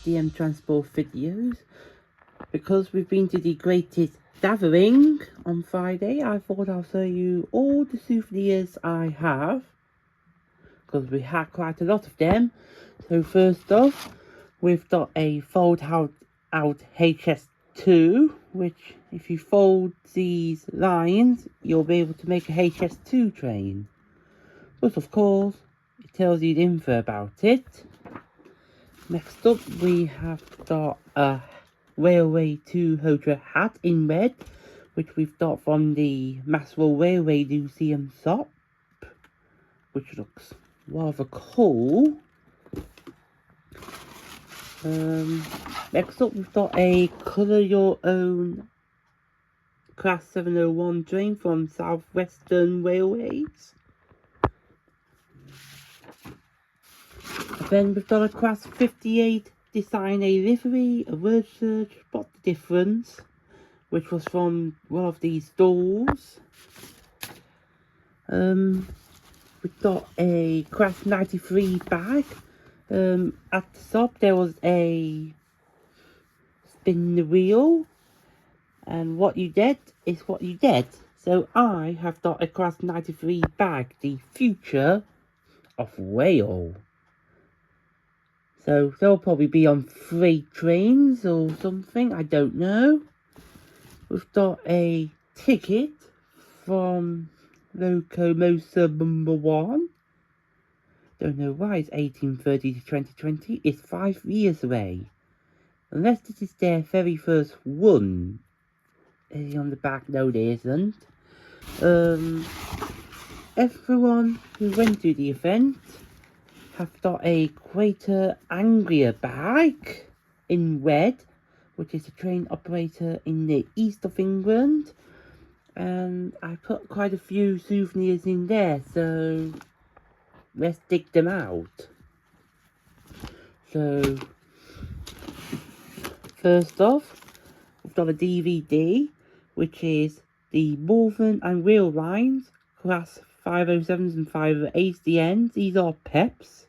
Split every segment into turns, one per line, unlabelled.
DM transport videos. Because we've been to the greatest gathering on Friday, I thought I'll show you all the souvenirs I have, because we had quite a lot of them. So first off, we've got a fold out HS2, which if you fold these lines, you'll be able to make a HS2 train. But of course, it tells you the info about it. Next up, we have got a Railway to Hotra hat in red, which we've got from the Maxwell Railway Museum shop, which looks rather cool. Next up, we've got a colour your own Class 701 train from Southwestern Railways. And then we've got a Class 58 Design a livery, a word search, spot the difference, which was from one of these stores. We've got a Class 93 bag. At the top there was a spin the wheel, and what you get is what you get. So I have got a Class 93 bag, the future of rail. So they'll probably be on freight trains or something, I don't know. We've got a ticket from locomotive number 1. Don't know why it's 1830 to 2020. It's 5 years away. Unless this is their very first one. Is he on the back? No, there isn't. Everyone who went to the event have got a Greater Anglia bag in red, which is a train operator in the east of England, and I put quite a few souvenirs in there, so let's dig them out. So first off, we've got a DVD, which is the Malvern and Rail Lines Class 507s and 508s, the ends. These are PEPs.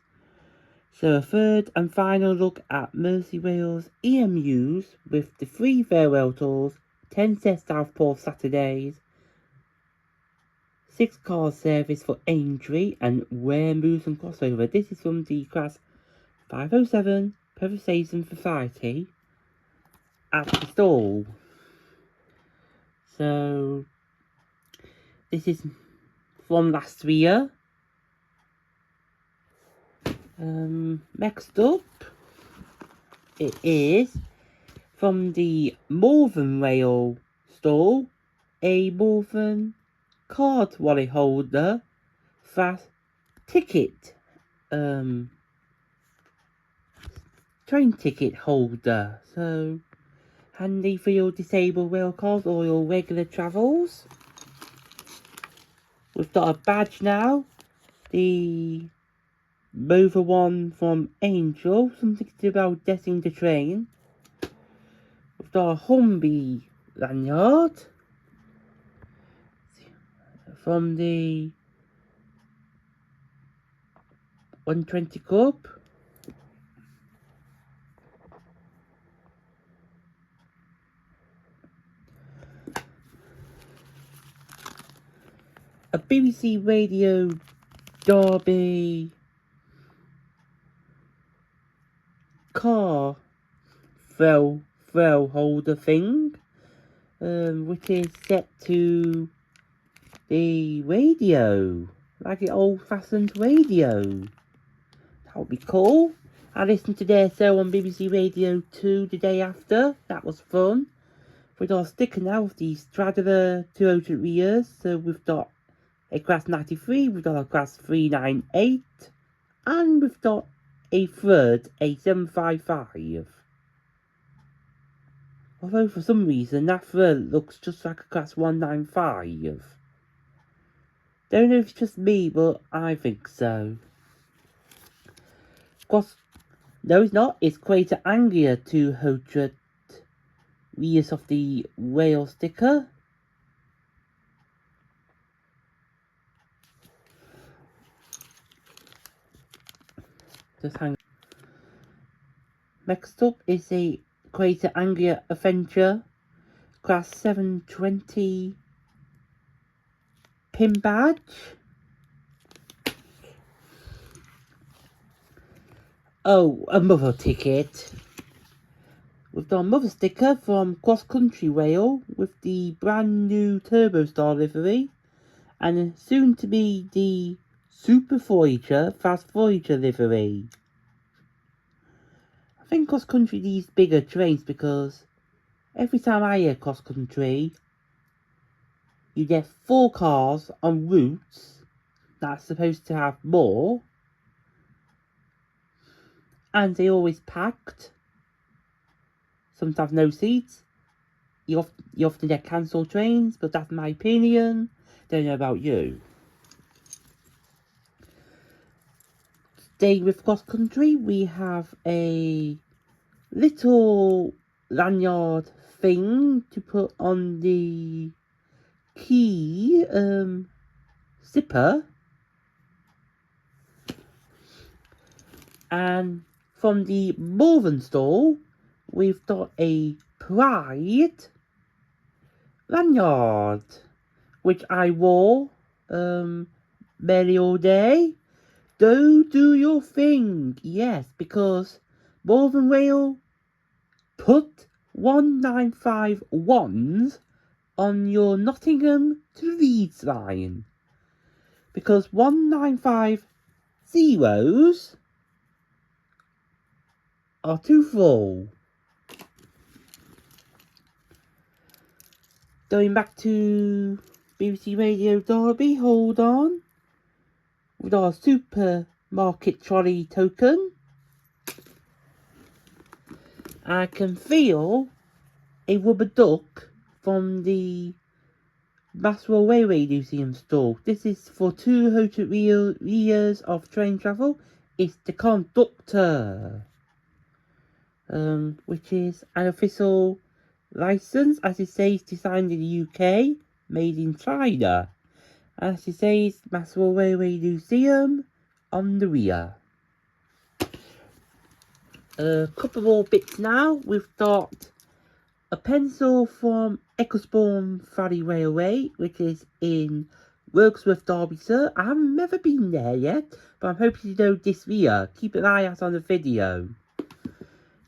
So a third and final look at Merseyrail's EMUs with the 3 farewell tours, 10 set Southport Saturdays, 6 car service for Aintree and rare moves and crossover. This is from the Class 507 Preservation Society at the stall. So this is from last year. Next up, it is from the Malvern Rail stall, a Malvern card wallet holder, fast ticket, train ticket holder. So handy for your disabled rail cards or your regular travels. We've got a badge now, the Mover one from Angel, something to do about getting the train. We've got a Humby lanyard from the 120 Club. A BBC Radio Derby car throw holder thing, which is set to the radio, like the old-fashioned radio. That would be cool. I listened to their show on BBC Radio 2 the day after. That was fun. We've got a sticker now of the Straddler 203 years. So we've got a Class 93, we've got a Class 398, and we've got a third, a 755. Although for some reason that third looks just like a Class 195. Don't know if it's just me, but I think so. No, it's not. It's Greater Anglia 200 years of the rail sticker. Just hang. Next up is a Greater Anglia Adventure Class 720 pin badge. Oh, a mother ticket. We've got a mother sticker from Cross Country Rail with the brand new Turbo Star livery, and soon to be the Super Voyager Fast Voyager livery. I think Cross Country needs bigger trains because every time I hear Cross Country, you get 4 cars on routes that's supposed to have more, and they're always packed. Sometimes no seats. You often get cancelled trains, but that's my opinion. Don't know about you. Staying with Cross Country, we have a little lanyard thing to put on the key zipper. And from the Morven store, we've got a Pride lanyard, which I wore barely all day. Do your thing, yes, because Morven Rail put 1951s on your Nottingham to Leeds line, because 195 are too full. Going back to BBC Radio Derby, hold on. With our supermarket trolley token, I can feel a rubber duck from the Maxwell Railway Museum store. This is for 200 years of train travel. It's the conductor, which is an official license, as it says, designed in the UK, made in China. As it says, Maxwell Railway Museum on the rear. A couple more bits now. We've got a pencil from Ecclesbourne Valley Railway, which is in Wirksworth, Derbyshire. I haven't never been there yet, but I'm hoping to go this year. Keep an eye out on the video.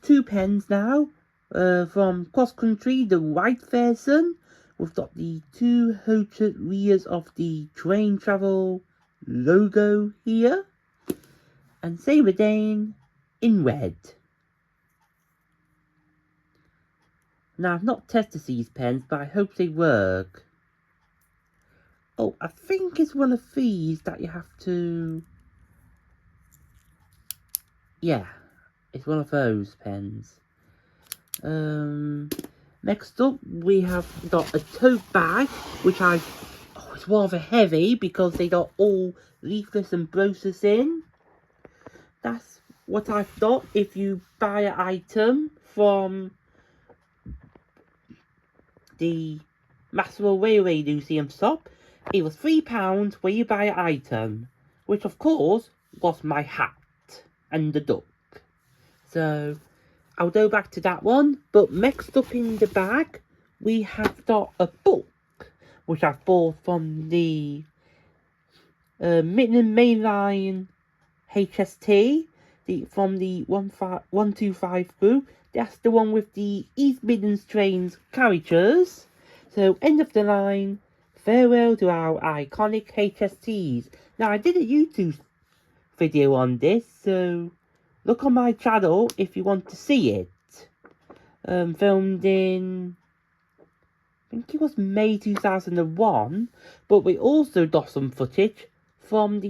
2 pens now, from Cross Country, the white version. We've got the 200 years of the train travel logo here. And same again in red. Now, I've not tested these pens, but I hope they work. Oh, I think it's one of these that you have to... Yeah, it's one of those pens. Next up, we have got a tote bag, which it's rather heavy because they got all leaflets and brochures in. That's what I've got if you buy an item from the Maxwell Railway Museum shop. It was £3 when you buy an item, which of course was my hat and the duck. So I'll go back to that one, but next up in the bag, we have got a book, which I've bought from the Midland Mainline HST, from the 125 group. That's the one with the East Midlands trains carriages. So, end of the line, farewell to our iconic HSTs. Now, I did a YouTube video on this, so look on my channel if you want to see it. Filmed in, I think it was May 2001, but we also got some footage from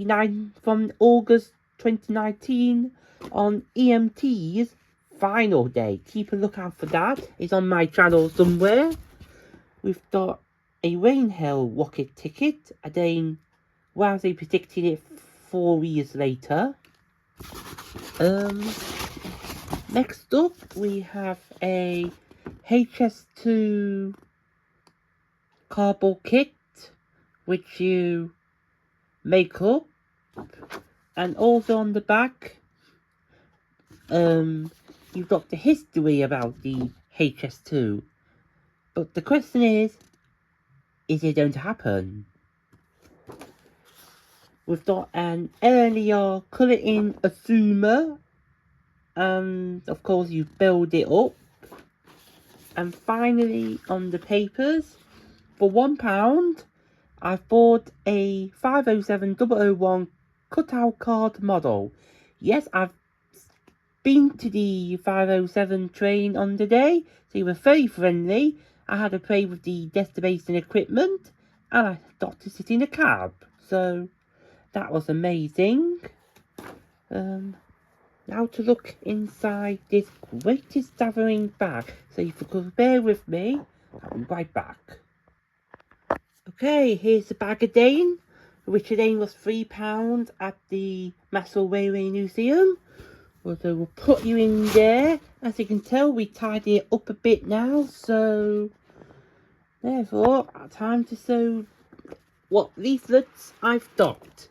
August 2019 on EMT's final day. Keep a lookout for that. It's on my channel somewhere. We've got a Rainhill rocket ticket. Again, why are they predicting it 4 years later? Next up, we have a HS2 cardboard kit, which you make up, and also on the back, you've got the history about the HS2. But the question is it going to happen? We've got an earlier colour-in assumer, and of course you build it up. And finally, on the papers, for £1, I bought a 507001 cutout card model. Yes, I've been to the 507 train on the day. They were very friendly. I had to play with the destination equipment, and I got to sit in a cab. So that was amazing. Now to look inside this greatest gathering bag. So if you could bear with me, I'll be right back. Okay, here's the bag again, which again was £3 at the National Railway Museum. So we'll put you in there. As you can tell, we tidy it up a bit now. So therefore, time to show what leaflets I've got.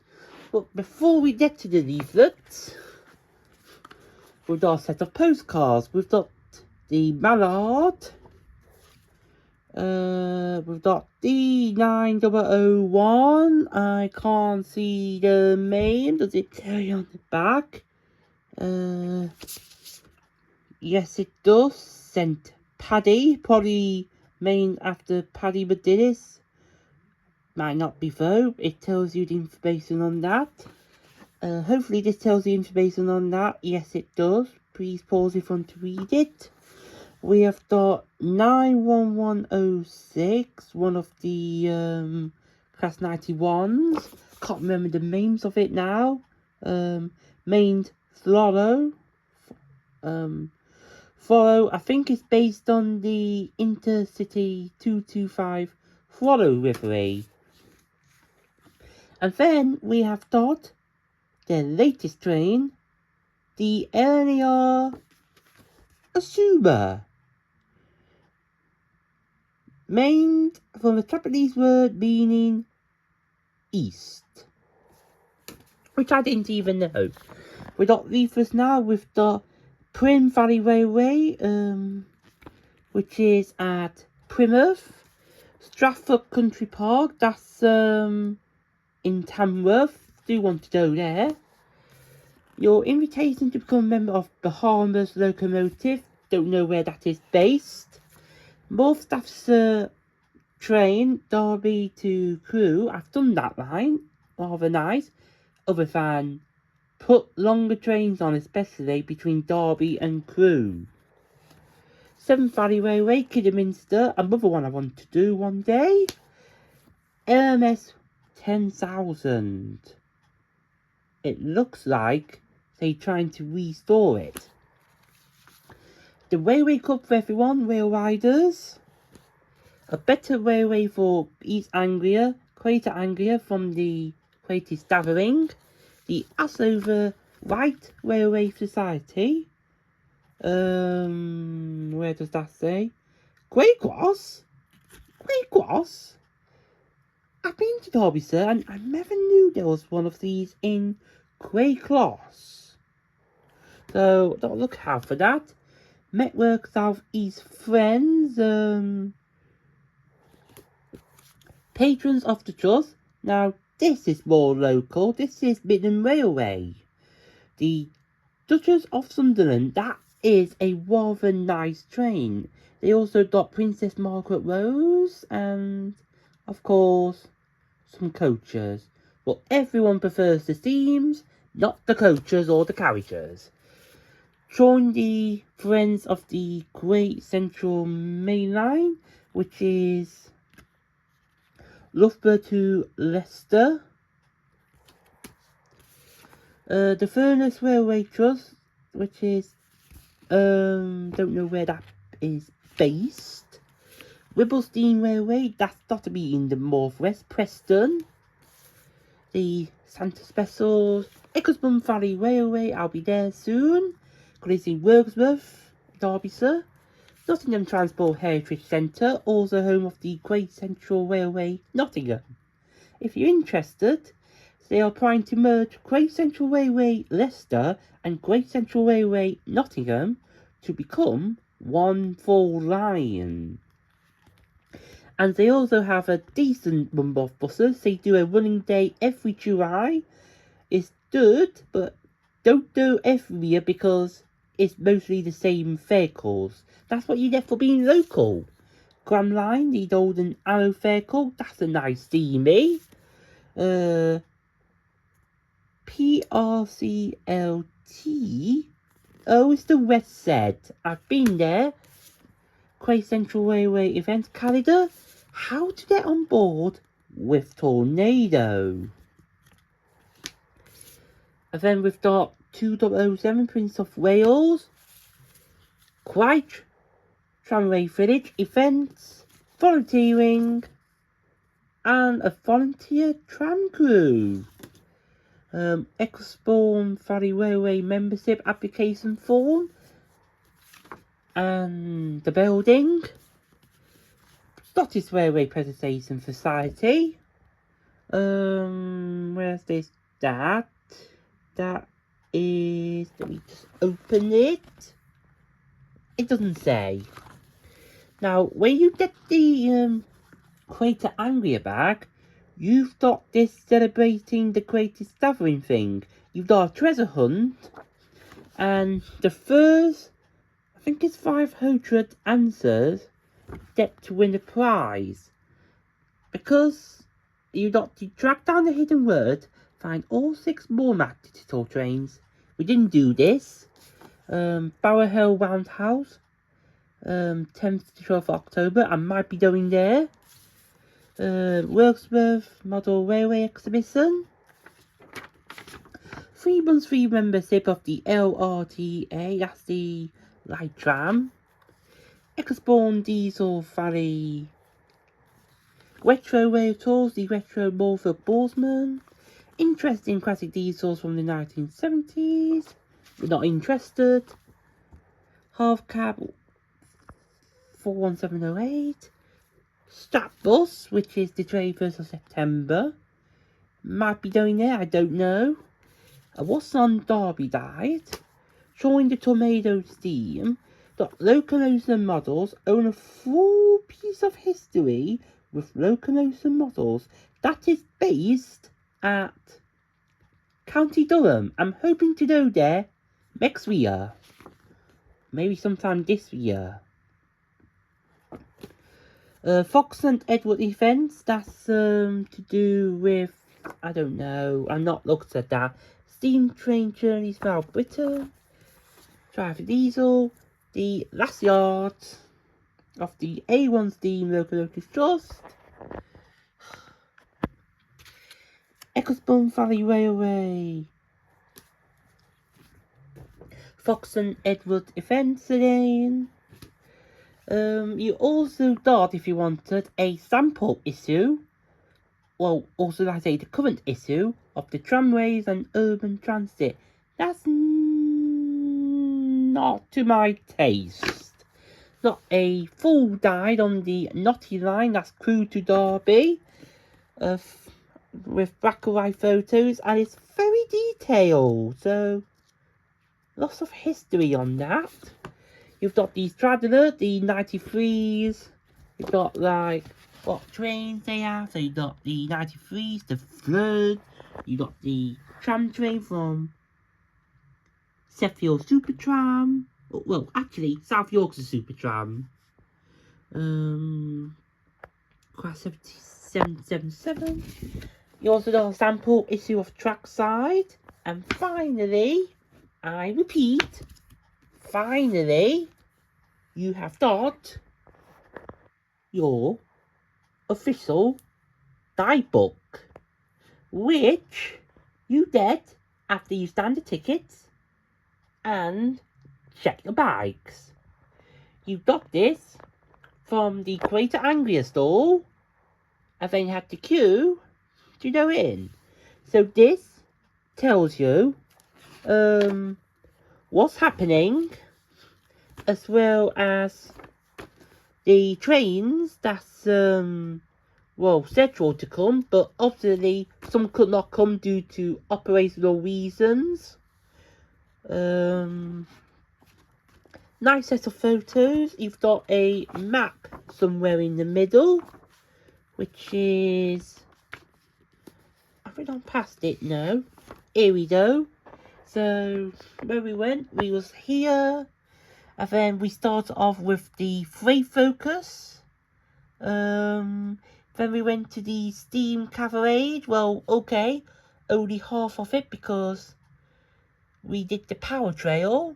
But before we get to the leaflets, we've got a set of postcards. We've got the Mallard. We've got D9001. I can't see the name. Does it tell you on the back? Yes, it does. Sent Paddy. Probably named after Paddy Medidis. Might not be though. It tells you the information on that. Hopefully this tells you information on that. Yes, it does. Please pause if you want to read it. We have got 91106, one of the Class 91s. Can't remember the names of it now. Named Floro. Floro, I think it's based on the Intercity 225 Floro livery. And then we have got the latest train, the earlier Assumer. Named from the Japanese word meaning east, which I didn't even know. We got leaflets now with the Prim Valley Railway, which is at Plymouth, Stratford Country Park, that's in Tamworth. Do want to go there. Your invitation to become a member of Bahamas Locomotive, don't know where that is based. North Staffordshire train, Derby to Crewe. I've done that line, rather nice. Other than put longer trains on, especially between Derby and Crewe. Severn Valley Railway, Kidderminster, another one I want to do one day. LMS 10,000. It looks like they're trying to restore it. The Railway Club for everyone, rail riders. A better railway for East Anglia, Greater Anglia from the greatest gathering. The Assover Right Railway Society. Where does that say? Grey Cross? Grey Cross? I've been to Derby, sir, and I never knew there was one of these in Grey Cross. So, don't look out for that. Network South East Friends, Patrons of the Trust. Now, this is more local. This is Midland Railway. The Duchess of Sunderland. That is a rather nice train. They also got Princess Margaret Rose and, of course, some coaches. But everyone prefers the steams, not the coaches or the carriages. Join the Friends of the Great Central Main Line, which is Loughborough to Leicester. The Furness Railway Trust, which is don't know where that is based. Wibblestein Railway, that's got to be in the northwest. Preston. The Santa Specials, Eccleston Valley Railway, I'll be there soon. It's in Wordsworth, Derbyshire. Nottingham Transport Heritage Centre, also home of the Great Central Railway, Nottingham. If you're interested, they are trying to merge Great Central Railway Leicester and Great Central Railway Nottingham to become one full line. And they also have a decent number of buses. They do a running day every July. It's good, but don't do every year because it's mostly the same vehicles. That's what you get for being local. Grand Line, the Golden Arrow vehicle, that's a nice steamy. PRCLT. Oh, it's the West Side. I've been there. Quay Central Railway event calendar. How to get on board with Tornado. And then we've got 2007 Prince of Wales. Quite Tramway Village events. Volunteering. And a volunteer tram crew. Ecclesbourne Valley Railway membership application form. And the building. Scottish Railway Presentation Society. Where's this? That is, let me just open it. It doesn't say. Now, when you get the Crater Anglia bag, you've got this celebrating the greatest gathering thing. You've got a treasure hunt, and the first, I think it's 500 answers, get to win a prize. Because you've got to track down the hidden word, find all 6 more map digital trains. We didn't do this. Bower Hill Roundhouse, 10th to 12th October. I might be going there. Wilkesworth Model Railway Exhibition. 3 months free membership of the LRTA, that's the light tram. Ecclesbourne Diesel Valley Retro Rail Tours, the Retro Morpher Borsman. Interesting classic diesels from the 1970s. We're not interested. Half Cab 41708. Strap Bus, which is the 21st of September. Might be going there, I don't know. What's on Derby Diet? Join the Tornado Steam. The locomotives and models own a full piece of history with locomotives and models that is based at County Durham. I'm hoping to go there next year. Maybe sometime this year. Fox and Edward events, that's to do with, I don't know, I'm not looked at that. Steam train journeys throughout Britain. Drive Diesel, the last yard of the A1 Steam Locomotive Trust. Ecclesbourne Valley Railway. Fox and Edward events again. You also got, if you wanted, a sample issue. Well, also like I say, the current issue of the tramways and urban transit. That's not to my taste. Not a full guide on the Knotty line, that's Crewe to Derby. With black and white photos, and it's very detailed. So, lots of history on that. You've got the Straddler, the 93s. You've got like what trains they have. So you've got the 93s, the Flood. You've got the tram train from Sheffield Super Tram. Well, actually, South Yorkshire Super Tram. Class 777. You also got a sample issue of Trackside. And finally, I repeat, finally, you have got your official guidebook, which you get after you stand the tickets and check the bags. You got this from the Greater Anglia stall, and then you have to queue to go in. So this tells you what's happening, as well as the trains that's well scheduled to come, but obviously some could not come due to operational reasons. nice set of photos. You've got a map somewhere in the middle, which is... Have we gone past it? No. Here we go. So, where we went, we was here. And then we started off with the free focus. Then we went to the Steam Cavalcade. Well, okay. Only half of it because we did the power trail.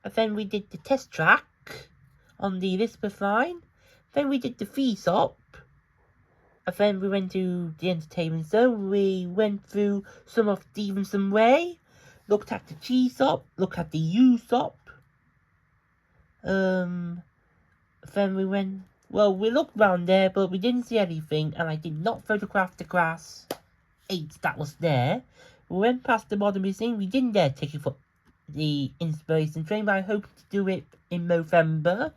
And then we did the test track on the Elizabeth line. Then we did the V-Stop. And then we went to the entertainment zone. We went through some of Stevenson Way. Looked at the G-Stop. Looked at the U-Stop. Then we went... Well, we looked round there, but we didn't see anything. And I did not photograph the grass 8 that was there. We went past the Modern Museum. We didn't dare take it for the Inspiration Train, but I hope to do it in November.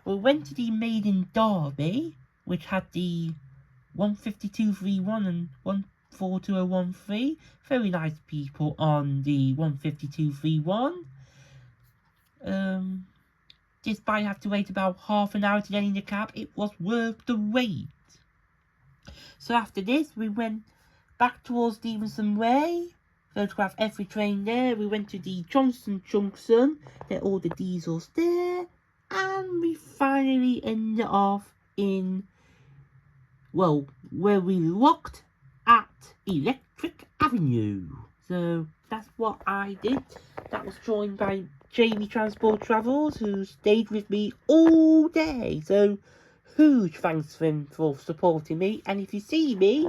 We went to the Maiden Derby, which had the 152.31 and 142.013. Very nice people on the 152.31. Despite having to wait about half an hour to get in the cab, it was worth the wait. So after this, we went back towards Stevenson Way, photographed every train there. We went to the Johnson Junction, there all the diesels there, and we finally ended off in, well, where we looked at Electric Avenue. So that's what I did. That was joined by Jamie Transport Travels, who stayed with me all day. So huge thanks to him for supporting me. And if you see me,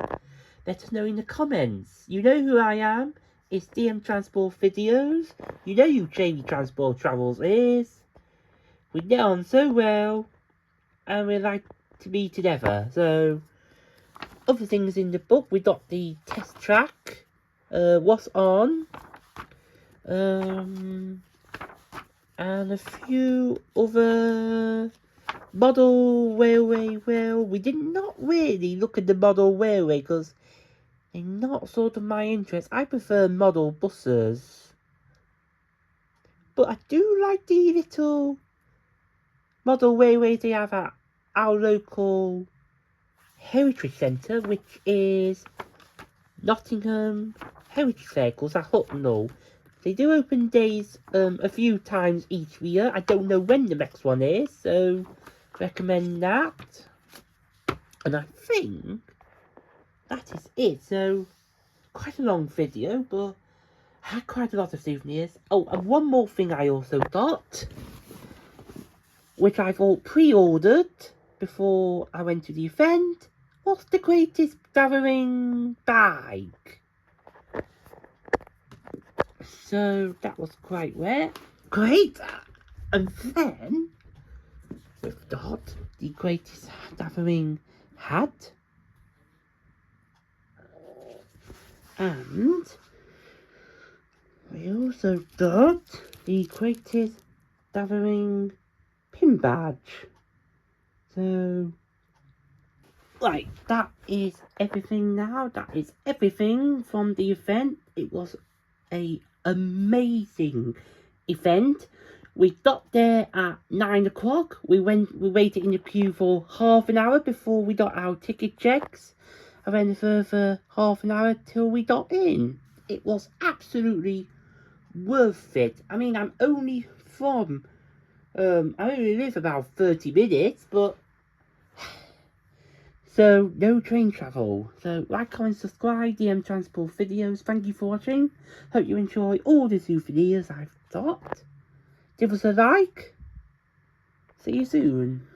let us know in the comments. You know who I am. It's DM Transport Videos. You know who Jamie Transport Travels is. We get on so well, and we like to be together. So other things in the book, we got the test track, what's on, and a few other model railway. Well, we did not really look at the model railway because they're not sort of my interest. I prefer model buses, but I do like the little model railways they have at our local Heritage Centre, which is Nottingham Heritage Circles at Hucknall. They do open days a few times each year. I don't know when the next one is, so recommend that. And I think that is it. So quite a long video, but I had quite a lot of souvenirs. Oh, and one more thing I also got, which I've all pre-ordered before I went to the event, was the greatest gathering bag. So that was quite rare. Great! And then we've got the greatest gathering hat. And we also got the greatest gathering pin badge. So, right, that is everything now. That is everything from the event. It was an amazing event. We got there at 9 o'clock. We waited in the queue for half an hour before we got our ticket checks. And then a further half an hour till we got in. It was absolutely worth it. I mean, I only live about 30 minutes, but so no train travel. So like, comment, subscribe, DM Transport Videos. Thank you for watching. Hope you enjoy all the souvenirs I've got. Give us a like. See you soon.